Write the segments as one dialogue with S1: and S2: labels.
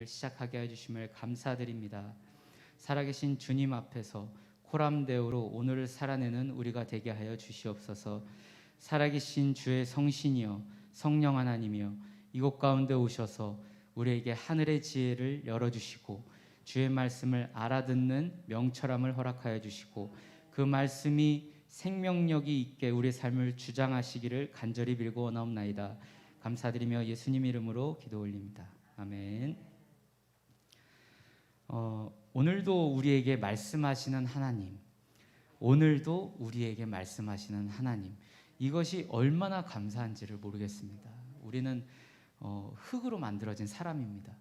S1: 시작하게 해주심을 감사드립니다. 살아계신 주님 앞에서 코람데오로 오늘을 살아내는 우리가 되게 하여 주시옵소서. 살아계신 주의 성신이여 성령 하나님이여 이곳 가운데 오셔서 우리에게 하늘의 지혜를 열어주시고 주의 말씀을 알아듣는 명철함을 허락하여 주시고 그 말씀이 생명력이 있게 우리의 삶을 주장하시기를 간절히 빌고 원하옵나이다. 감사드리며 예수님 이름으로 기도 올립니다. 아멘. 오늘도 우리에게 말씀하시는 하나님, 오늘도 우리에게 말씀하시는 하나님, 이것이 얼마나 감사한지를 모르겠습니다. 우리는 흙으로 만들어진 사람입니다.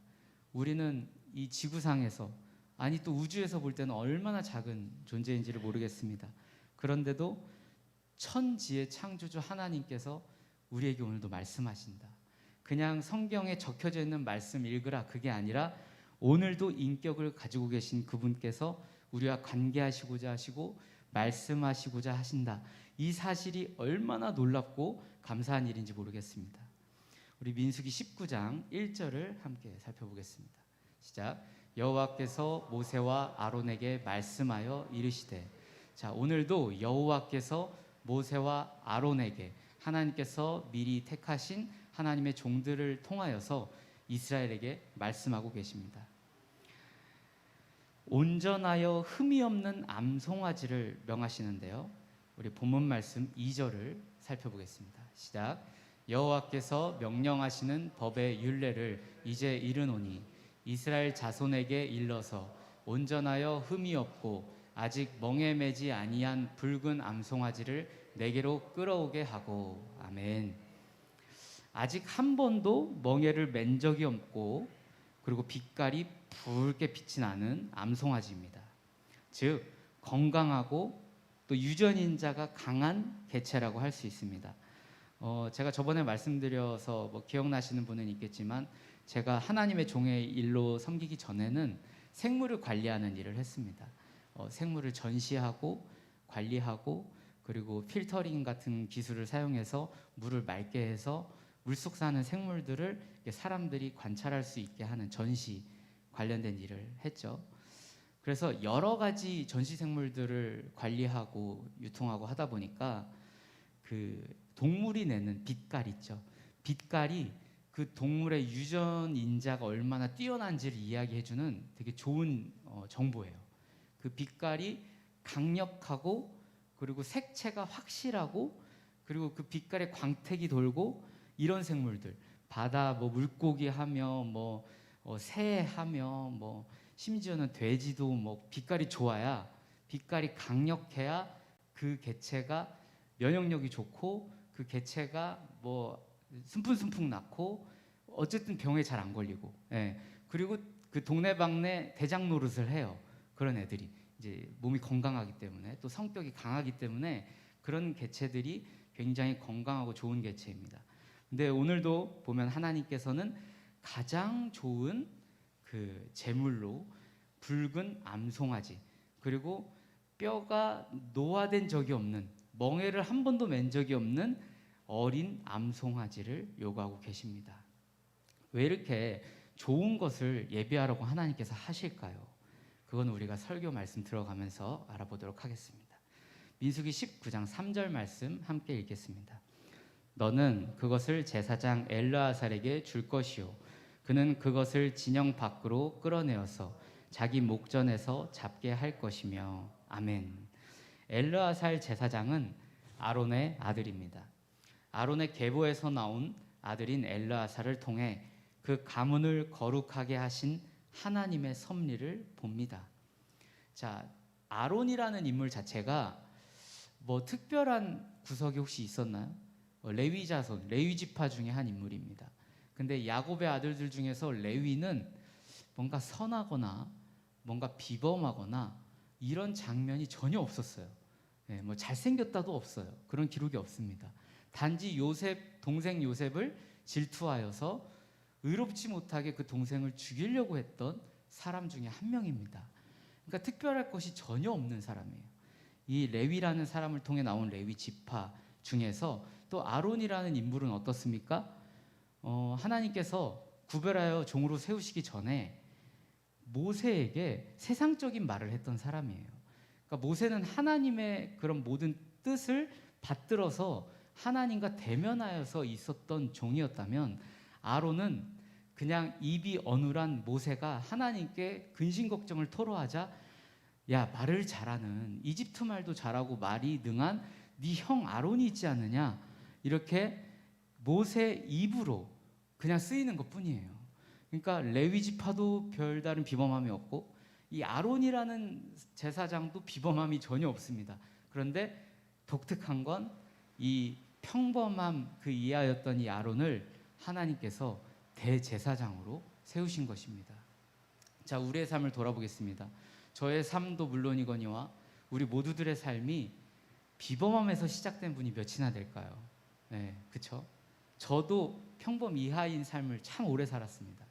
S1: 우리는 이 지구상에서, 아니 또 우주에서 볼 때는 얼마나 작은 존재인지를 모르겠습니다. 그런데도 천지의 창조주 하나님께서 우리에게 오늘도 말씀하신다. 그냥 성경에 적혀져 있는 말씀 읽으라, 그게 아니라 오늘도 인격을 가지고 계신 그분께서 우리와 관계하시고자 하시고 말씀하시고자 하신다. 이 사실이 얼마나 놀랍고 감사한 일인지 모르겠습니다. 우리 민수기 19장 1절을 함께 살펴보겠습니다. 시작. 여호와께서 모세와 아론에게 말씀하여 이르시되. 자, 오늘도 여호와께서 모세와 아론에게, 하나님께서 미리 택하신 하나님의 종들을 통하여서 이스라엘에게 말씀하고 계십니다. 온전하여 흠이 없는 암송아지를 명하시는데요, 우리 본문 말씀 2절을 살펴보겠습니다. 시작. 여호와께서 명령하시는 법의 율례를 이제 이르노니 이스라엘 자손에게 일러서 온전하여 흠이 없고 아직 멍에 매지 아니한 붉은 암송아지를 내게로 끌어오게 하고. 아멘. 아직 한 번도 멍에를 맨 적이 없고 그리고 빛깔이 붉게 빛이 나는 암송아지입니다. 즉 건강하고 또 유전인자가 강한 개체라고 할 수 있습니다. 제가 저번에 말씀드려서 기억나시는 분은 있겠지만 제가 하나님의 종의 일로 섬기기 전에는 생물을 관리하는 일을 했습니다. 생물을 전시하고 관리하고 그리고 필터링 같은 기술을 사용해서 물을 맑게 해서 물속 사는 생물들을 사람들이 관찰할 수 있게 하는 전시 관련된 일을 했죠. 그래서 여러 가지 전시 생물들을 관리하고 유통하고 하다 보니까 그 동물이 내는 빛깔 있죠. 빛깔이 그 동물의 유전인자가 얼마나 뛰어난지를 이야기해주는 되게 좋은 정보예요. 그 빛깔이 강력하고 그리고 색채가 확실하고 그리고 그 빛깔에 광택이 돌고 이런 생물들, 바다 물고기 하며 새 하며 심지어는 돼지도 빛깔이 좋아야, 빛깔이 강력해야 그 개체가 면역력이 좋고 그 개체가 순풍순풍 낳고 어쨌든 병에 잘 안 걸리고, 예. 그리고 그 동네방네 대장 노릇을 해요. 그런 애들이 이제 몸이 건강하기 때문에 또 성격이 강하기 때문에 그런 개체들이 굉장히 건강하고 좋은 개체입니다. 근데 오늘도 보면 하나님께서는 가장 좋은 그 제물로 붉은 암송아지, 그리고 뼈가 노화된 적이 없는, 멍에를 한 번도 맨 적이 없는 어린 암송아지를 요구하고 계십니다. 왜 이렇게 좋은 것을 예비하라고 하나님께서 하실까요? 그건 우리가 설교 말씀 들어가면서 알아보도록 하겠습니다. 민수기 19장 3절 말씀 함께 읽겠습니다. 너는 그것을 제사장 엘르아살에게 줄 것이요 그는 그것을 진영 밖으로 끌어내어서 자기 목전에서 잡게 할 것이며. 아멘. 엘르아살 제사장은 아론의 아들입니다. 아론의 계보에서 나온 아들인 엘르아살을 통해 그 가문을 거룩하게 하신 하나님의 섭리를 봅니다. 자, 아론이라는 인물 자체가 특별한 구석이 혹시 있었나요? 레위 자손, 레위 지파 중에 한 인물입니다. 근데 야곱의 아들들 중에서 레위는 뭔가 선하거나 뭔가 비범하거나 이런 장면이 전혀 없었어요. 네, 잘생겼다도 없어요. 그런 기록이 없습니다. 단지 요셉, 동생 요셉을 질투하여서 의롭지 못하게 그 동생을 죽이려고 했던 사람 중에 한 명입니다. 그러니까 특별할 것이 전혀 없는 사람이에요. 이 레위라는 사람을 통해 나온 레위 지파 중에서 또 아론이라는 인물은 어떻습니까? 하나님께서 구별하여 종으로 세우시기 전에 모세에게 세상적인 말을 했던 사람이에요. 그러니까 모세는 하나님의 그런 모든 뜻을 받들어서 하나님과 대면하여서 있었던 종이었다면, 아론은 그냥 입이 어눌한 모세가 하나님께 근심 걱정을 토로하자, 야, 말을 잘하는, 이집트 말도 잘하고 말이 능한 네 형 아론이 있지 않느냐, 이렇게 모세 입으로 그냥 쓰이는 것뿐이에요. 그러니까 레위 지파도 별다른 비범함이 없고 이 아론이라는 제사장도 비범함이 전혀 없습니다. 그런데 독특한 건 이 평범함 그 이하였던 이 아론을 하나님께서 대제사장으로 세우신 것입니다. 자, 우리의 삶을 돌아보겠습니다. 저의 삶도 물론이거니와 우리 모두들의 삶이 비범함에서 시작된 분이 몇이나 될까요? 네, 그렇죠? 저도 평범 이하인 삶을 참 오래 살았습니다.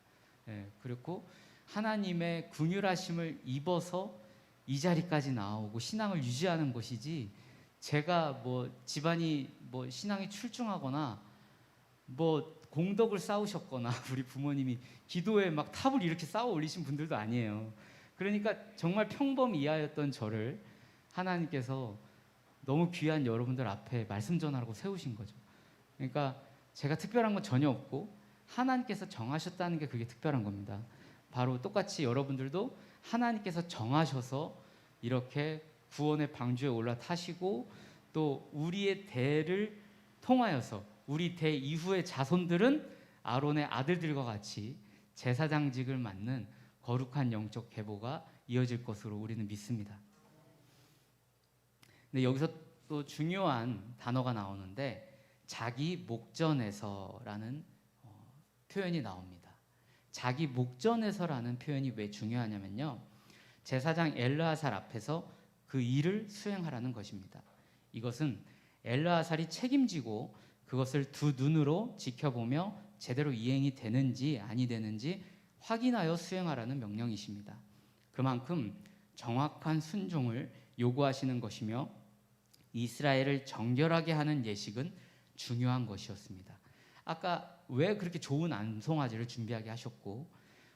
S1: 네, 그리고 하나님의 긍휼하심을 입어서 이 자리까지 나오고 신앙을 유지하는 것이지, 제가 뭐 집안이 뭐 신앙이 출중하거나 뭐 공덕을 쌓으셨거나 우리 부모님이 기도에 막 탑을 이렇게 쌓아 올리신 분들도 아니에요. 그러니까 정말 평범 이하였던 저를 하나님께서 너무 귀한 여러분들 앞에 말씀 전하라고 세우신 거죠. 그러니까 제가 특별한 건 전혀 없고 하나님께서 정하셨다는 게 그게 특별한 겁니다. 바로 똑같이 여러분들도 하나님께서 정하셔서 이렇게 구원의 방주에 올라타시고, 또 우리의 대를 통하여서 우리 대 이후의 자손들은 아론의 아들들과 같이 제사장직을 맡는 거룩한 영적 계보가 이어질 것으로 우리는 믿습니다. 근데 여기서 또 중요한 단어가 나오는데, 자기 목전에서라는 표현이 나옵니다. 자기 목전에서라는 표현이 왜 중요하냐면요, 제사장 엘르아살 앞에서 그 일을 수행하라는 것입니다. 이것은 엘르아살이 책임지고 그것을 두 눈으로 지켜보며 제대로 이행이 되는지 아니 되는지 확인하여 수행하라는 명령이십니다. 그만큼 정확한 순종을 요구하시는 것이며 이스라엘을 정결하게 하는 예식은 중요한 것이었습니다. 아까 왜 그렇게 좋은 암송아지를 준비하게 하셨고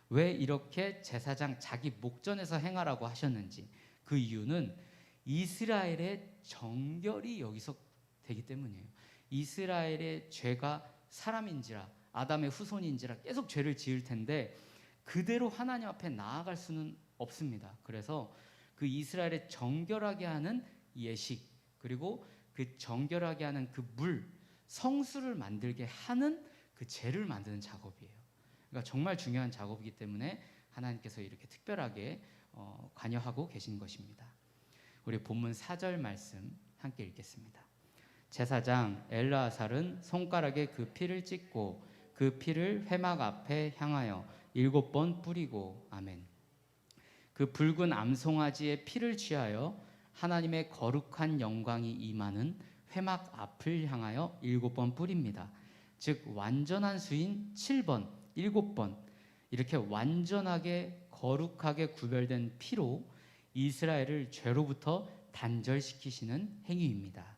S1: 왜 이렇게 제사장 자기 목전에서 행하라고 하셨는지, 그 이유는 이스라엘의 정결이 여기서 되기 때문이에요. 이스라엘의 죄가 사람인지라 아담의 후손인지라 계속 죄를 지을 텐데 그대로 하나님 앞에 나아갈 수는 없습니다. 그래서 그 이스라엘을 정결하게 하는 예식, 그리고 그 정결하게 하는 그 물, 성수를 만들게 하는 그 재를 만드는 작업이에요. 그러니까 정말 중요한 작업이기 때문에 하나님께서 이렇게 특별하게 관여하고 계신 것입니다. 우리 본문 4절 말씀 함께 읽겠습니다. 제사장 엘르아살은 손가락에 그 피를 찍고 그 피를 회막 앞에 향하여 7번 뿌리고, 아멘. 그 붉은 암송아지의 피를 취하여 하나님의 거룩한 영광이 임하는 회막 앞을 향하여 7번 뿌립니다. 즉 완전한 수인 7번, 7번, 이렇게 완전하게 거룩하게 구별된 피로 이스라엘을 죄로부터 단절시키시는 행위입니다.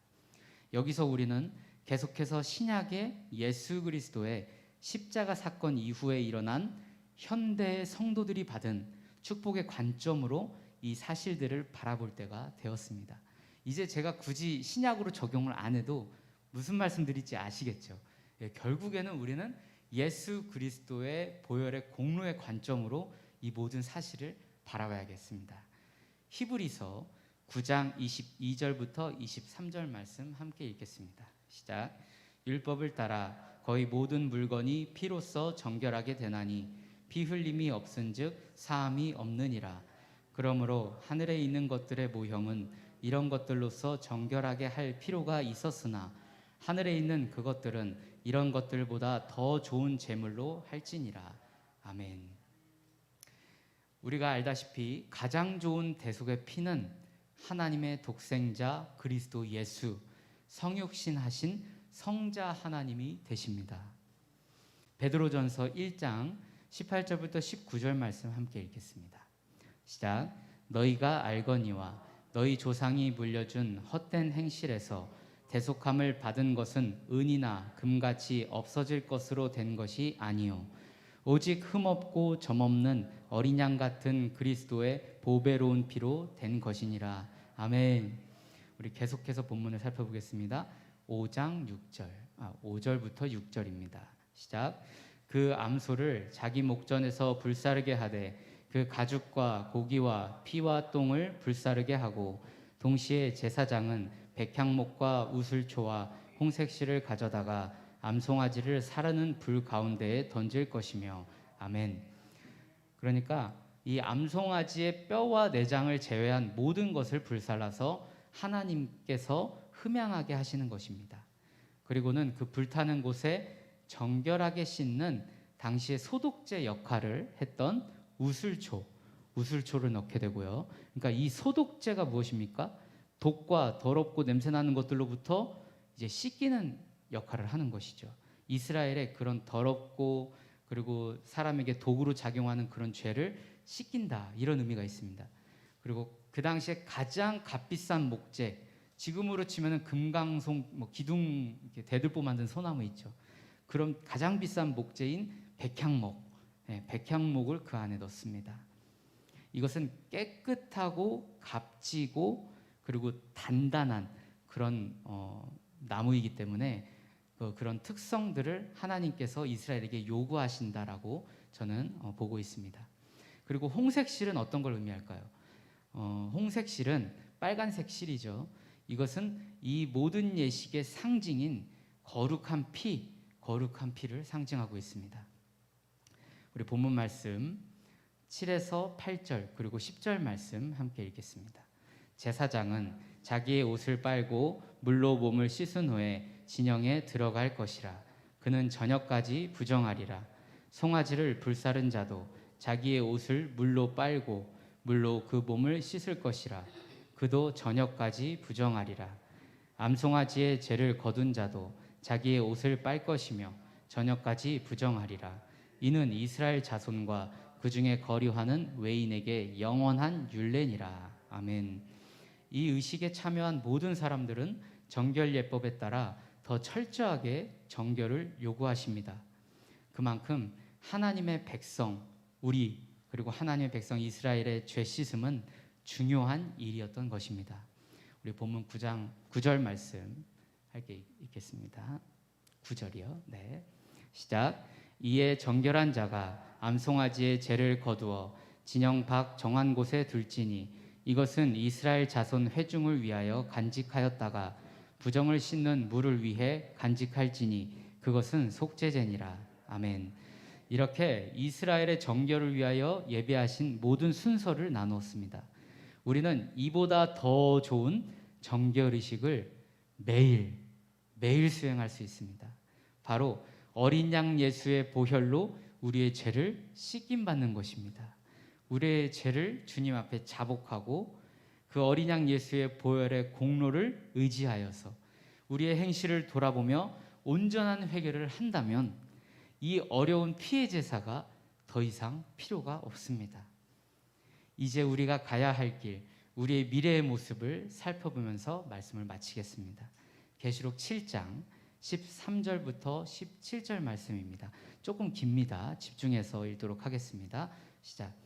S1: 여기서 우리는 계속해서 신약의 예수 그리스도의 십자가 사건 이후에 일어난 현대의 성도들이 받은 축복의 관점으로 이 사실들을 바라볼 때가 되었습니다. 이제 제가 굳이 신약으로 적용을 안 해도 무슨 말씀드릴지 아시겠죠? 결국에는 우리는 예수 그리스도의 보혈의 공로의 관점으로 이 모든 사실을 바라봐야겠습니다. 히브리서 9장 22절부터 23절 말씀 함께 읽겠습니다. 시작. 율법을 따라 거의 모든 물건이 피로써 정결하게 되나니 피 흘림이 없은즉 사함이 없느니라. 그러므로 하늘에 있는 것들의 모형은 이런 것들로서 정결하게 할 필요가 있었으나 하늘에 있는 그것들은 이런 것들보다 더 좋은 제물로 할지니라. 아멘. 우리가 알다시피 가장 좋은 대속의 피는 하나님의 독생자 그리스도 예수, 성육신 하신 성자 하나님이 되십니다. 베드로전서 1장 18절부터 19절 말씀 함께 읽겠습니다. 시작. 너희가 알거니와 너희 조상이 물려준 헛된 행실에서 대속함을 받은 것은 은이나 금같이 없어질 것으로 된 것이 아니요 오직 흠없고 점없는 어린 양 같은 그리스도의 보배로운 피로 된 것이니라. 아멘. 우리 계속해서 본문을 살펴보겠습니다. 5절부터 6절입니다. 시작. 그 암소를 자기 목전에서 불사르게 하되 그 가죽과 고기와 피와 똥을 불사르게 하고 동시에 제사장은 백향목과 우슬초와 홍색실을 가져다가 암송아지를 사르는 불 가운데에 던질 것이며. 아멘. 그러니까 이 암송아지의 뼈와 내장을 제외한 모든 것을 불살라서 하나님께서 흠양하게 하시는 것입니다. 그리고는 그 불타는 곳에 정결하게 씻는 당시의 소독제 역할을 했던 우슬초를 넣게 되고요. 그러니까 이 소독제가 무엇입니까? 독과 더럽고 냄새나는 것들로부터 이제 씻기는 역할을 하는 것이죠. 이스라엘의 그런 더럽고 그리고 사람에게 독으로 작용하는 그런 죄를 씻긴다, 이런 의미가 있습니다. 그리고 그 당시에 가장 값비싼 목재, 지금으로 치면은 금강송, 기둥, 대들보 만든 소나무 있죠. 그럼 가장 비싼 목재인 백향목, 백향목을 그 안에 넣습니다. 이것은 깨끗하고 값지고 그리고 단단한 그런 나무이기 때문에 그런 특성들을 하나님께서 이스라엘에게 요구하신다라고 저는 보고 있습니다. 그리고 홍색실은 어떤 걸 의미할까요? 홍색실은 빨간색 실이죠. 이것은 이 모든 예식의 상징인 거룩한 피를 상징하고 있습니다. 우리 본문 말씀 7에서 8절 그리고 10절 말씀 함께 읽겠습니다. 제사장은 자기의 옷을 빨고 물로 몸을 씻은 후에 진영에 들어갈 것이라. 그는 저녁까지 부정하리라. 송아지를 불사른 자도 자기의 옷을 물로 빨고 물로 그 몸을 씻을 것이라. 그도 저녁까지 부정하리라. 암송아지의 죄를 거둔 자도 자기의 옷을 빨 것이며 저녁까지 부정하리라. 이는 이스라엘 자손과 그 중에 거류하는 외인에게 영원한 율례니라. 아멘. 이 의식에 참여한 모든 사람들은 정결예법에 따라 더 철저하게 정결을 요구하십니다. 그만큼 하나님의 백성, 우리 그리고 하나님의 백성 이스라엘의 죄 씻음은 중요한 일이었던 것입니다. 우리 본문 9절 말씀 함께 읽겠습니다. 9절이요. 네. 시작. 이에 정결한 자가 암송아지의 죄를 거두어 진영 밖 정한 곳에 둘지니 이것은 이스라엘 자손 회중을 위하여 간직하였다가 부정을 씻는 물을 위해 간직할지니 그것은 속죄제니라. 아멘. 이렇게 이스라엘의 정결을 위하여 예배하신 모든 순서를 나누었습니다. 우리는 이보다 더 좋은 정결의식을 매일 수행할 수 있습니다. 바로 어린 양 예수의 보혈로 우리의 죄를 씻김 받는 것입니다. 우리의 죄를 주님 앞에 자복하고 그 어린 양 예수의 보혈의 공로를 의지하여서 우리의 행실을 돌아보며 온전한 회개를 한다면 이 어려운 피해 제사가 더 이상 필요가 없습니다. 이제 우리가 가야 할 길, 우리의 미래의 모습을 살펴보면서 말씀을 마치겠습니다. 계시록 7장 13절부터 17절 말씀입니다. 조금 깁니다. 집중해서 읽도록 하겠습니다. 시작.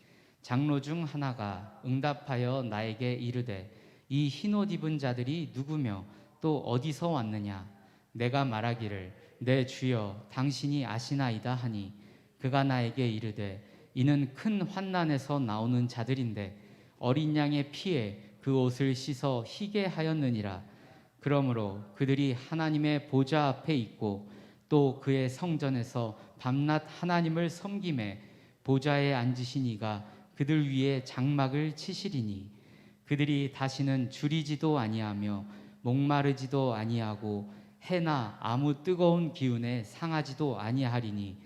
S1: 장로 중 하나가 응답하여 나에게 이르되 이 흰옷 입은 자들이 누구며 또 어디서 왔느냐? 내가 말하기를 내 주여 당신이 아시나이다 하니 그가 나에게 이르되 이는 큰 환난에서 나오는 자들인데 어린 양의 피에 그 옷을 씻어 희게 하였느니라. 그러므로 그들이 하나님의 보좌 앞에 있고 또 그의 성전에서 밤낮 하나님을 섬김에 보좌에 앉으신 이가 그들 위에 장막을 치시리니 그들이 다시는 줄이지도 아니하며 목마르지도 아니하고 해나 아무 뜨거운 기운에 상하지도 아니하리니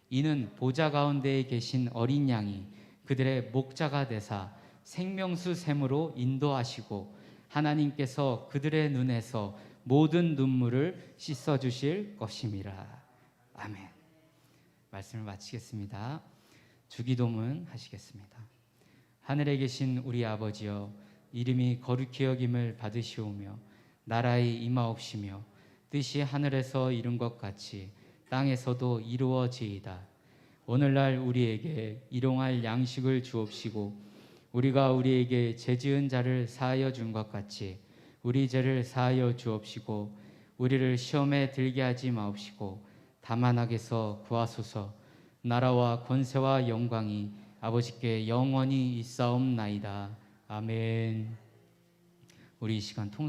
S1: 이는 보좌 가운데에 계신 어린 양이 그들의 목자가 되사 생명수 샘으로 인도하시고 하나님께서 그들의 눈에서 모든 눈물을 씻어주실 것임이라. 아멘. 말씀을 마치겠습니다. 주기도문 하시겠습니다. 하늘에 계신 우리 아버지여, 이름이 거룩히 여김을 받으시오며 나라의 임하옵시며 뜻이 하늘에서 이룬 것 같이 땅에서도 이루어지이다. 오늘날 우리에게 일용할 양식을 주옵시고 우리가 우리에게 죄 지은 자를 사하여 준 것 같이 우리 죄를 사하여 주옵시고 우리를 시험에 들게 하지 마옵시고 다만 악에서 구하소서. 나라와 권세와 영광이 아버지께 영원히 있사옵나이다. 아멘. 우리 이 시간 통